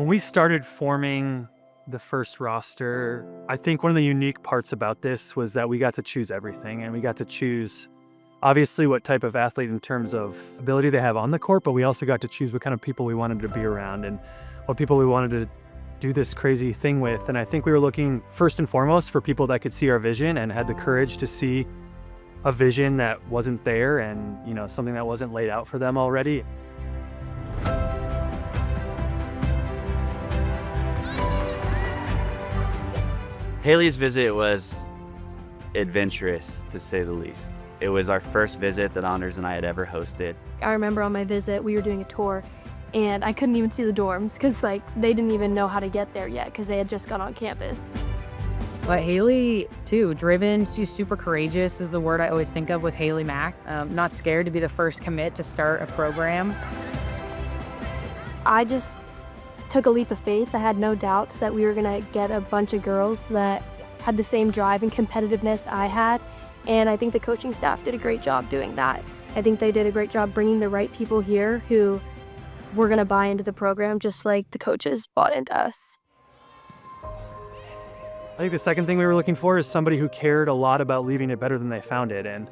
When we started forming the first roster, I think one of the unique parts about this was that we got to choose everything, and we got to choose obviously what type of athlete in terms of ability they have on the court, but we also got to choose what kind of people we wanted to be around and what people we wanted to do this crazy thing with. And I think we were looking first and foremost for people that could see our vision and had the courage to see a vision that wasn't there and, something that wasn't laid out for them already. Haley's visit was adventurous, to say the least. It was our first visit that Anders and I had ever hosted. I remember on my visit, we were doing a tour, and I couldn't even see the dorms because they didn't even know how to get there yet because they had just got on campus. But Haley, too, driven. She's super courageous is the word I always think of with Haley Mack. Not scared to be the first commit to start a program. I just took a leap of faith. I had no doubts that we were gonna get a bunch of girls that had the same drive and competitiveness I had. And I think the coaching staff did a great job doing that. I think they did a great job bringing the right people here who were gonna buy into the program just like the coaches bought into us. I think the second thing we were looking for is somebody who cared a lot about leaving it better than they found it. And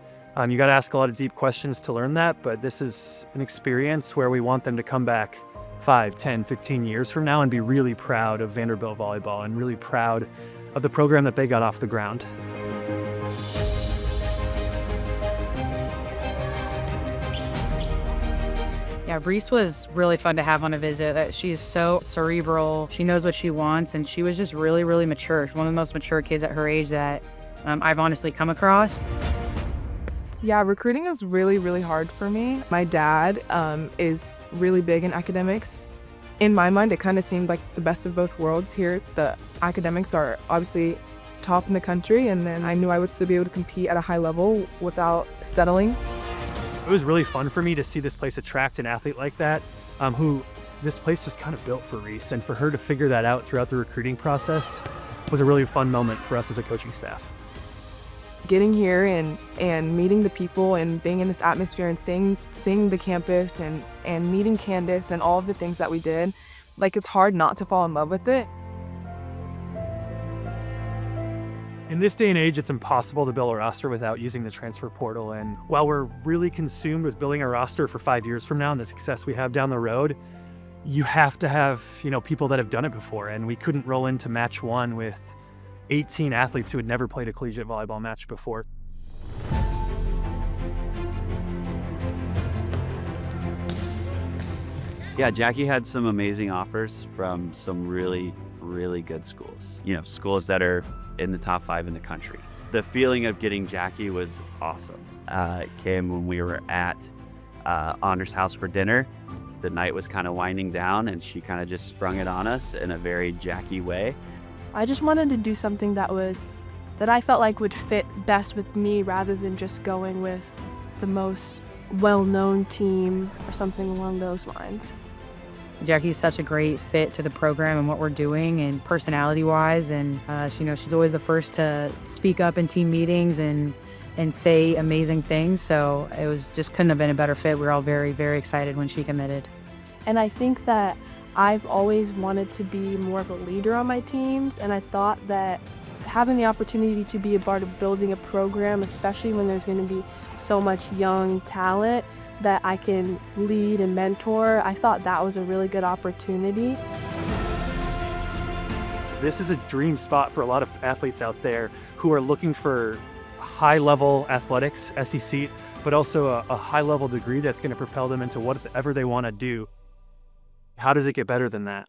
you got to ask a lot of deep questions to learn that, but this is an experience where we want them to come back 5, 10, 15 years from now and be really proud of Vanderbilt volleyball and really proud of the program that they got off the ground. Yeah, Reese was really fun to have on a visit. She's so cerebral. She knows what she wants, and she was just really, really mature. She's one of the most mature kids at her age that I've honestly come across. Yeah, recruiting is really, really hard for me. My dad is really big in academics. In my mind, it kind of seemed like the best of both worlds here. The academics are obviously top in the country, and then I knew I would still be able to compete at a high level without settling. It was really fun for me to see this place attract an athlete like that, this place was kind of built for Reese, and for her to figure that out throughout the recruiting process was a really fun moment for us as a coaching staff. Getting here and meeting the people and being in this atmosphere and seeing the campus and meeting Candace and all of the things that we did, it's hard not to fall in love with it. In this day and age, it's impossible to build a roster without using the transfer portal. And while we're really consumed with building a roster for 5 years from now and the success we have down the road, you have to have, people that have done it before. And we couldn't roll into match one with 18 athletes who had never played a collegiate volleyball match before. Yeah, Jackie had some amazing offers from some really, really good schools. Schools that are in the top 5 in the country. The feeling of getting Jackie was awesome. It came when we were at Anders' house for dinner. The night was kind of winding down, and she kind of just sprung it on us in a very Jackie way. I just wanted to do something that I felt like would fit best with me rather than just going with the most well-known team or something along those lines. Jackie's such a great fit to the program and what we're doing and personality-wise, and she's always the first to speak up in team meetings and say amazing things, so it was just couldn't have been a better fit. We were all very, very excited when she committed. And I think that I've always wanted to be more of a leader on my teams, and I thought that having the opportunity to be a part of building a program, especially when there's going to be so much young talent that I can lead and mentor, I thought that was a really good opportunity. This is a dream spot for a lot of athletes out there who are looking for high-level athletics, SEC, but also a high-level degree that's going to propel them into whatever they want to do. How does it get better than that?